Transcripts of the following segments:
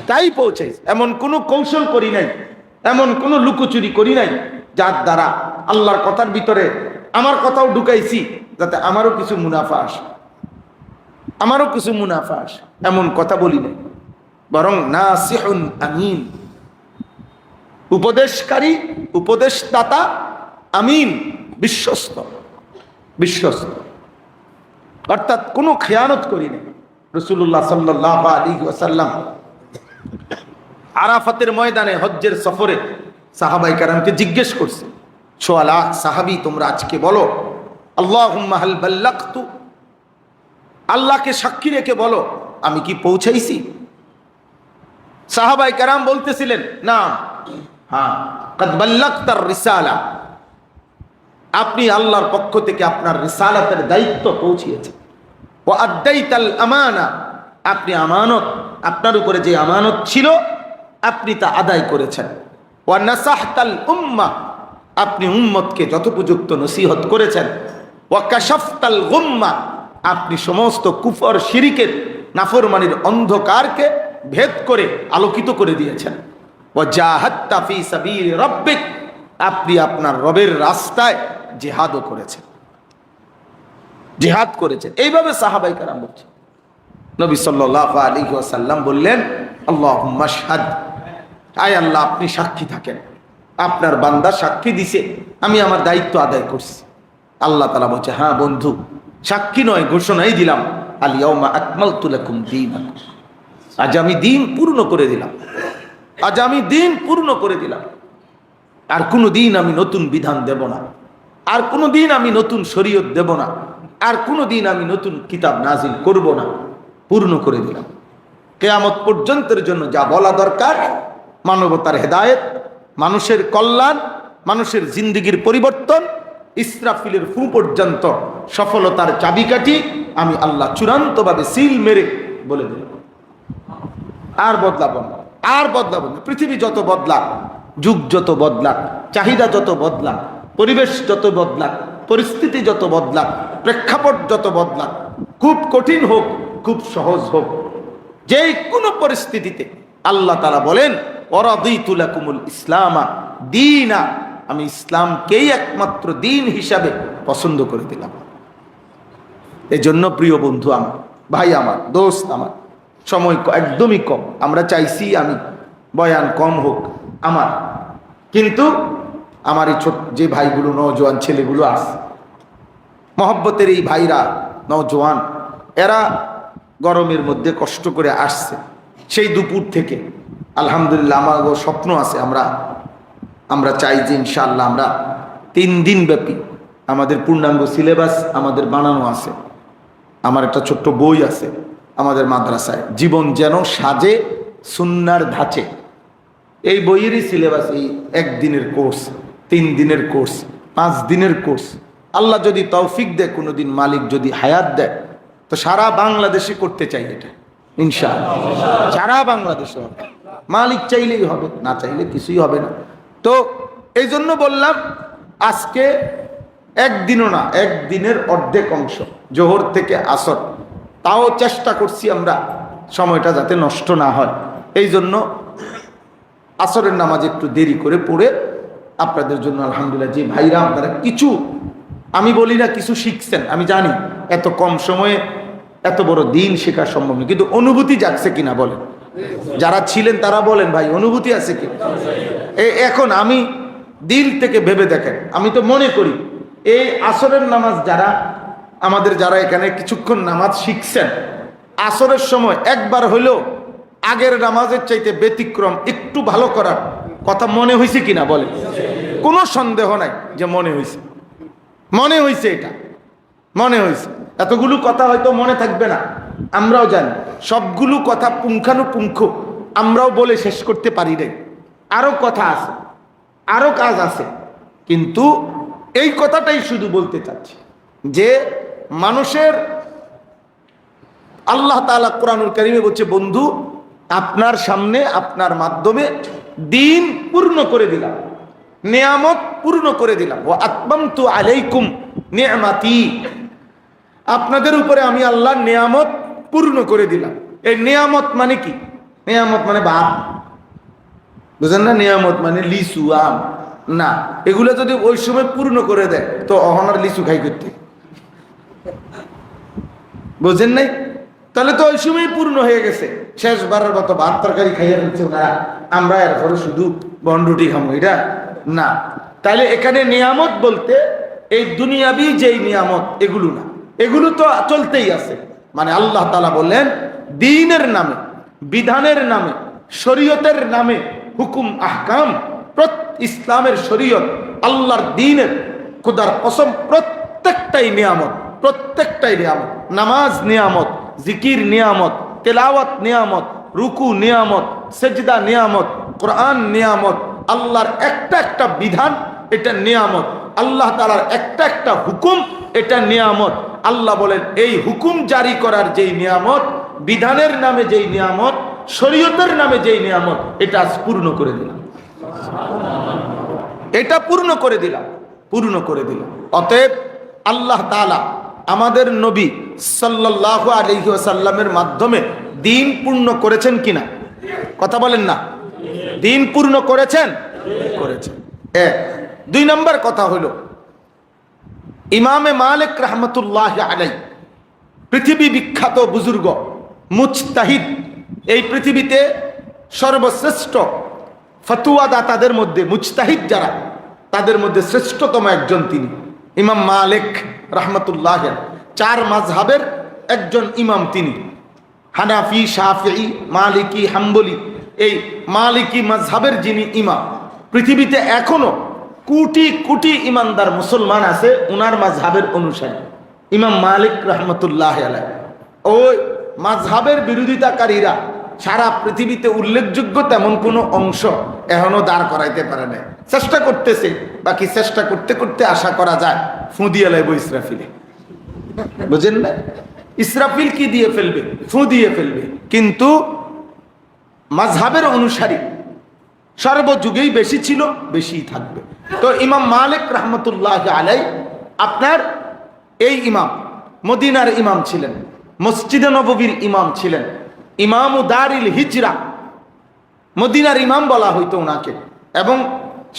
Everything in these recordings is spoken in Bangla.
তাই পৌঁছাইছি। এমন কোনো কৌশল করি নাই, এমন কোনো লুকোচুরি করি নাই যার দ্বারা আল্লাহর কথার ভিতরে আমার কথাও ঢুকাইছি যাতে আমারও কিছু মুনাফা আসে, আমারও কিছু মুনাফা আসে, এমন কথা বলি নাই। বরং নাসিহুন আমিন, উপদেশকারী, উপদেশদাতা, আমিন, বিশ্বস্ত, বিশ্বস্ত। অর্থাৎ কোনো খেয়ানত করি নাই। রাসূলুল্লাহ সাল্লাল্লাহু আলাইহি ওয়াসাল্লাম আরাফাতের ময়দানে হজ্জের সফরে সাহাবায়ে কেরামকে জিজ্ঞেস করছে, সোয়ালা সাহাবী তোমরা আজকে বলো আল্লাহুম্মা হাল বাল্লাগতু, আল্লাহকে সাক্ষী রেখে বলো আমি কি পৌঁছাইছি? সাহাবায়ে কেরাম বলতেছিলেন না, হ্যাঁ, কাদ বাল্লাগতার রিসালা, আপনি আল্লাহর পক্ষ থেকে আপনার রিসালাতের দায়িত্ব পৌঁছিয়েছেন। ওয়া আদ্দাইতাল আমানা, আপনি আমানত, আপনার উপরে যে আমানত ছিল আপনি তা আদায় করেছেন। ওয়া নাসাহতাল উম্মাহ, আপনি উম্মতকে যথোপযুক্ত নসিহত করেছেন। ওয়া কাশাফতাল গুম্মাহ, আপনি সমস্ত কুফর শিরিকের নাফরমানির অন্ধকারকে ভেদ করে আলোকিত করে দিয়েছেন। ওয়া জাহাদতা ফি সাবিলি রাব্বিক, আপনি আপনার রবের রাস্তায় জিহাদও করেছেন, জিহাদ করেছেন। এইভাবে সাহাবায়ে কেরাম বলছেন। নবী সাল্লাল্লাহু আলাইহি ওয়াসাল্লাম বললেন আল্লাহুম্মা শাহাদ, আয় আল্লাহ আপনি সাক্ষী থাকেন, আপনার বান্দা সাক্ষী দিছে আমি আমার দায়িত্ব আদায় করছি। আল্লাহ তাআলা বলছে হ্যাঁ বন্ধু, সাক্ষী নয় ঘোষণাই দিলাম, আল ইয়াউমা আকমালতু লাকুম দীনাকুম, আজ আমি দিন পূর্ণ করে দিলাম, আজ আমি দিন পূর্ণ করে দিলাম। আর কোনো দিন আমি নতুন বিধান দেব না, আর কোনো দিন আমি নতুন শরীয়ত দেব না, আর কোনো দিন আমি নতুন কিতাব নাজিল করব না, পূর্ণ করে দিলাম। কিয়ামত পর্যন্তের জন্য যা বলা দরকার, মানবতার হেদায়েত, মানুষের কল্যাণ, মানুষের জিন্দেগির পরিবর্তন, ইসরাফিলের ফু পর্যন্ত সফলতার চাবিকাঠি আমি আল্লাহ চূড়ান্তভাবে সিল মেরে বলে দিলাম। আর বদলাবো না, আর বদলাবো না। পৃথিবী যত বদলাক, যুগ যত বদলাক, চাহিদা যত বদলাক, পরিবেশ যত বদলাক, পরিস্থিতি যত বদলাক, প্রেক্ষাপট যত বদলাক, খুব কঠিন হোক, খুব সহজ হোক, যে কোনো পরিস্থিতিতে আল্লাহ তাআলা বলেন ওয়ারাদিতু লাকুমুল ইসলামা দীনা, আমি ইসলামকেই একমাত্র দিন হিসাবে পছন্দ করে দিলাম। এই জন্য প্রিয় বন্ধু আমার, ভাই আমার, দোস্ত আমার, সময় একদমই কম। আমরা চাইছি আমি বয়ান কম হোক আমার, কিন্তু আমার এই ছোট যে ভাইগুলো, নওজোয়ান ছেলেগুলো আছে, মহব্বতের এই ভাইরা নওজোয়ান, এরা গরমের মধ্যে কষ্ট করে আসছে সেই দুপুর থেকে। আলহামদুলিল্লাহ আমার স্বপ্ন আছে, আমরা চাই যে ইনশাআল্লাহ আমরা 3 দিন ব্যাপী আমাদের পূর্ণাঙ্গ সিলেবাস আমাদের বানানো আছে। আমার একটা ছোট্ট বই আছে আমাদের মাদ্রাসায়, জীবন যেন সাজে সুন্নার ধাঁচে। এই বইয়েরই সিলেবাস, এই 1 দিনের কোর্স, 3 দিনের কোর্স, 5 দিনের কোর্স। আল্লাহ যদি তৌফিক দেয়, কোনোদিন মালিক যদি হায়াত দেয়, তো সারা বাংলাদেশে করতে চাই এটা ইনশাআল্লাহ। সারা বাংলাদেশে হবে, মালিক চাইলেই হবে, না চাইলে কিছুই হবে না। তো এই জন্য বললাম আজকে 1 দিনও না, 1 দিনের অর্ধেক অংশ, জোহর থেকে আসর, তাও চেষ্টা করছি আমরা সময়টা যাতে নষ্ট না হয়। এই জন্য আসরের নামাজ একটু দেরি করে পড়ে আপনাদের জন্য আলহামদুলিল্লাহ যে ভাইরা আপনারা কিছু, আমি বলি না কিছু শিখছেন, আমি জানি এত কম সময়ে এত বড় দিন শেখা সম্ভব নয়, কিন্তু অনুভূতি জাগছে কিনা বলেন? যারা ছিলেন তারা বলেন ভাই অনুভূতি আছে কি? এখন আমি দিল থেকে ভেবে দেখেন, আমি তো মনে করি এই আসরের নামাজ যারা এখানে কিছুক্ষণ নামাজ শিখছেন, আসরের সময় একবার হইলেও আগের নামাজের চাইতে ব্যতিক্রম একটু ভালো করার কথা মনে হয়েছে কিনা বলেন? কোনো সন্দেহ নাই যে মনে হয়েছে, মনে হয়েছে, এটা মনে হয়েছে। এতগুলো কথা হয়তো মনে থাকবে না, আমরাও জানি সবগুলো কথা পুঙ্খানুপুঙ্খ আমরাও বলে শেষ করতে পারি নাই, আরো কথা আছে, আরো কাজ আছে, কিন্তু এই কথাটাই শুধু বলতে চাচ্ছি যে মানুষের আল্লাহ তাআলা কোরআনুল কারীমে বলছে, বন্ধু আপনার সামনে আপনার মাধ্যমে দিন পূর্ণ করে দিলাম, নিয়ামত পূর্ণ করে দিলাম। ওয়া আতমামতু আলাইকুম নি'মাতি, আপনাদের উপরে আমি আল্লাহ নিয়ামত পূর্ণ করে দিলাম। এই নিয়ামত মানে কি? নিয়ামত মানে বাপ, বুঝেন না? নিয়ামত মানে লিচু, আম না। এগুলো যদি ওই সময় পূর্ণ করে দেয় তো অহনার লিচু খাই করতে, বুঝেন নাই? তাহলে তো ওই সময় পূর্ণ হয়ে গেছে, শেষবারের মতো ভাত তরকারি খাইয়ে ফেলছে ওনারা, আমরা এরপরে শুধু বনরুটি খাবো, এটা না। তাহলে এখানে নিয়ামত বলতে এই দুনিয়াবি যেই নিয়ামত এগুলো না, এগুলো তো চলতেই আছে। মানে আল্লাহ তাআলা বললেন দ্বীনের নামে, বিধানের নামে, শরীয়তের নামে, হুকুম আহকাম, ইসলামের শরীয়ত, আল্লাহর দ্বীনের, খোদার কসম প্রত্যেকটাই নিয়ামত, প্রত্যেকটাই নিয়ামত। নামাজ নিয়ামত, জিকির নিয়ামত, তেলাওয়াত নিয়ামত, রুকু নিয়ামত, সেজদা নিয়ামত, কোরআন নিয়ামত, আল্লাহর একটা একটা বিধান এটা নিয়ামত, আল্লাহ তাআলার একটা একটা হুকুম এটা নিয়ামত। আল্লাহ বলেন এই হুকুম জারি করার যেই নিয়ামত, বিধানের নামে যেই নিয়ামত, শরীয়তের নামে যেই নিয়ামত, এটা আজ পূর্ণ করে দিলাম, এটা পূর্ণ করে দিলাম, পূর্ণ করে দিলাম। অতএব আল্লাহ তাআলা আমাদের নবী সাল্লাল্লাহু আলাইহি ওয়াসাল্লামের মাধ্যমে দ্বীন পূর্ণ করেছেন কিনা? কথা বলেন না। দ্বীন পূর্ণ করেছেন? করেছেন। এক। দুই নম্বর কথা হলো ইমামে মালিক রাহমাতুল্লাহ আলাইহি, পৃথিবী বিখ্যাত বুজুর্গ, মুজতাহিদ, এই পৃথিবীতে সর্বশ্রেষ্ঠ ফতোয়া দাতাদের মধ্যে, মুজতাহিদ যারা, তাদের মধ্যে শ্রেষ্ঠতম একজন তিনি ইমাম মালিক রাহমাতুল্লাহ। চার মাযহাবের একজন ইমাম তিনি, হানাফি, শাফিঈ, মালিকি, হাম্বলি। এই মালিকি মাযহাবের যিনি ইমাম, পৃথিবীতে এখনো কোটি কোটি ইমানদার মুসলমান আছে উনার মাযহাবের অনুসারী, ইমাম মালিক রাহমাতুল্লাহ আলাইহি। ওই মাযহাবের বিরোধিতাকারীরা সারা পৃথিবীতে উল্লেখযোগ্য তেমন কোনো অংশ এখনো দাঁড় করাইতে পারে না, চেষ্টা করতেছে। বাকি চেষ্টা করতে করতে আশা করা যায় ফু দিয়ে লাইব ইসরাফিলে, বুঝেন না? ইসরাফিল কি দিয়ে ফেলবে? ফু দিয়ে ফেলবে। কিন্তু মাযহাবের অনুসারী সর্বযুগেই বেশি ছিল, বেশিই থাকবে। তো ইমাম মালিক রাহমাতুল্লাহ আলাইহি আপনার এই ইমাম মদিনার ইমাম ছিলেন, মসজিদে নববীর ইমাম ছিলেন, ইমামু দারিল হিজরা, মদিনার ইমাম বলা হইতো ওনাকে। এবং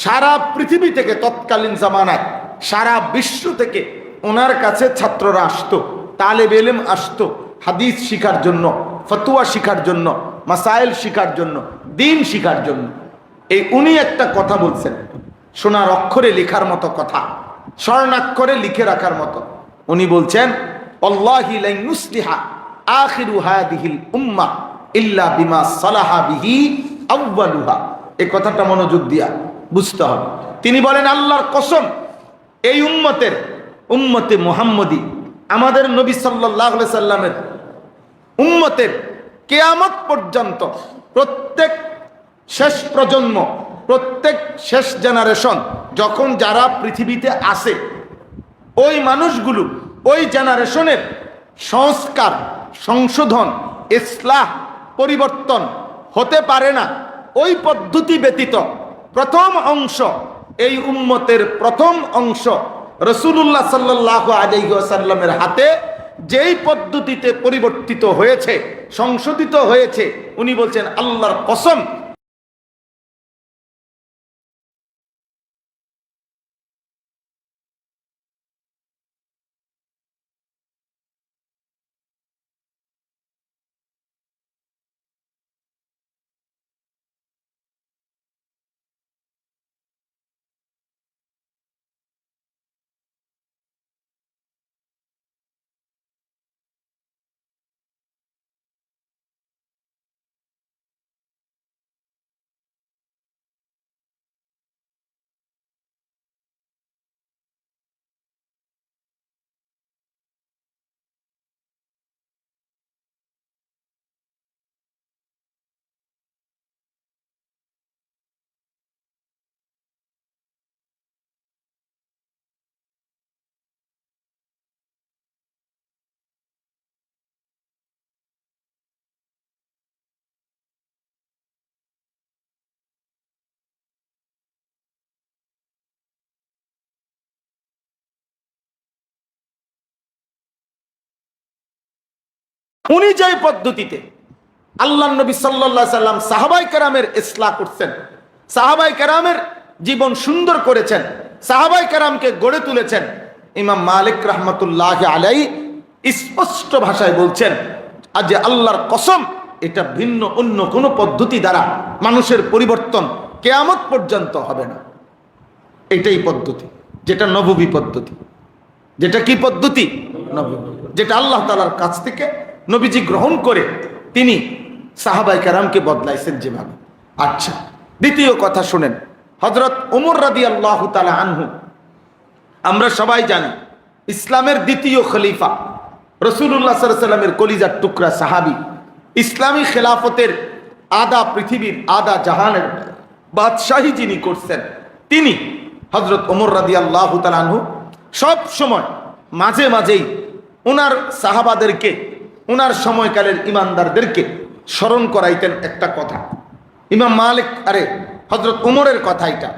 সারা পৃথিবী থেকে তৎকালীন জামানায় সারা বিশ্ব থেকে ওনার কাছে ছাত্ররা আসতো, তালেব ইলম আসতো হাদিস শিখার জন্য, ফতোয়া শিখার জন্য, মাসাইল শিখার জন্য, দ্বীন শিখার জন্য। এই উনি একটা কথা বলছেন, সোনার অক্ষরে লেখার মতো কথা, স্বর্ণাক্ষরে লিখে রাখার মতো। উনি বলছেন আল্লাহি লা ইউসলিহা আখিরু হাদিহিল উম্মাহ ইল্লা বিমা সালাহা বিহি আউয়ালুহা। এই কথাটা মনোযোগ দিয়া বুঝতে হবে। তিনি বলেন আল্লাহর কসম, এই উম্মতে মুহাম্মদী, আমাদের নবী সাল্লাল্লাহু আলাইহি সাল্লামের উম্মতের কিয়ামত পর্যন্ত প্রত্যেক শেষ প্রজন্ম, প্রত্যেক শেষ জেনারেশন যখন যারা পৃথিবীতে আসে, ওই মানুষগুলো ওই জেনারেশনের সংস্কার, সংশোধন, ইসলাহ, পরিবর্তন হতে পারে না ওই পদ্ধতি ব্যতীত। প্রথম অংশ, এই উম্মতের প্রথম অংশ রাসূলুল্লাহ সাল্লাল্লাহু আলাইহি ওয়াসাল্লামের হাতে যেই পদ্ধতিতে পরিবর্তিত হয়েছে, সংশোধিত হয়েছে, উনি বলছেন আল্লাহর কসম উনি যেই পদ্ধতিতে আল্লাহ নবী সাল্লাল্লাহু আলাইহি সাল্লাম সাহাবায়ে কেরামের ইসলাহ করছেন, সাহাবায়ে কেরামের জীবন সুন্দর করেছেন, সাহাবায়ে কেরামকে গড়ে তুলেছেন। ইমাম মালিক রাহমাতুল্লাহি আলাইহি স্পষ্ট ভাষায় বলছেন, আজ যে আল্লাহর কসম, এটা ভিন্ন অন্য কোনো পদ্ধতি দ্বারা মানুষের পরিবর্তন কিয়ামত পর্যন্ত হবে না। এটাই পদ্ধতি, যেটা নববী পদ্ধতি। যেটা কি পদ্ধতি? নববী, যেটা আল্লাহ তাআলার কাছ থেকে নবীজি গ্রহণ করে তিনি সাহাবায়ে কেরামকে বদলাইছেন যেভাবে। আচ্ছা, দ্বিতীয় কথা শুনেন। হযরত ওমর রাদিয়াল্লাহু তাআলা আনহু, আমরা সবাই জানি ইসলামের দ্বিতীয় খলিফা, রাসূলুল্লাহ সাল্লাল্লাহু আলাইহি ওয়াসাল্লামের কলিজার টুকরা সাহাবী, ইসলামী খেলাফতের আধা পৃথিবীর আধা জাহানের বাদশাহী যিনি করছেন, তিনি হযরত ওমর রাদিয়াল্লাহু তাআলা আনহু সব সময় মাঝে মাঝেই ওনার সাহাবাদেরকে, ওনার সময়কালের ইমানদারদেরকে স্মরণ করাইতেন একটা কথা। ইমাম মালিক, হযরত ওমরের কথা এটা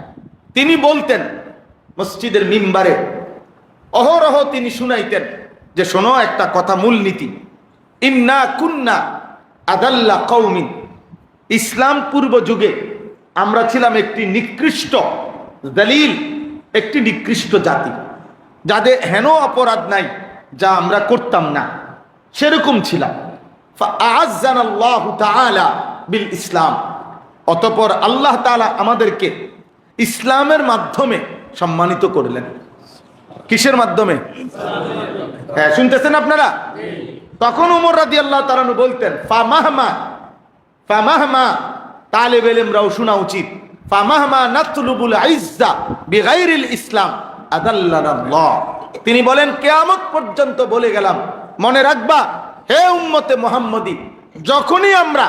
তিনি বলতেন মসজিদের মিম্বারে, অহরহ তিনি শুনাইতেন যে শোনো একটা কথা, মূলনীতি, ইন্না কুন্না আদাল্লা কওমিন, ইসলাম পূর্ব যুগে আমরা ছিলাম একটি নিকৃষ্ট দলিল, একটি নিকৃষ্ট জাতি, যাদের হেন অপরাধ নাই যা আমরা করতাম না, সেরকম ছিলাম। ফাআযানাল্লাহু তাআলা বিল ইসলাম, অতঃপর আল্লাহ তাআলা আমাদেরকে ইসলামের মাধ্যমে সম্মানিত করলেন। কিসের মাধ্যমে? হ্যাঁ, শুনতেছেন আপনারা? তখন ওমর রাদিয়াল্লাহু তাআলা আনহু বলতেন, ফামাহমা তালেবে ইলমরাও শোনা উচিত, ফামাহমা নাতলুবুল ইজ্জা বিগাইরিল ইসলাম আদাল্লানাল্লাহ। তিনি বলেন, কিয়ামত পর্যন্ত বলে গেলাম, মনে রাখবা হে উম্মতে মুহাম্মদী, যখনই আমরা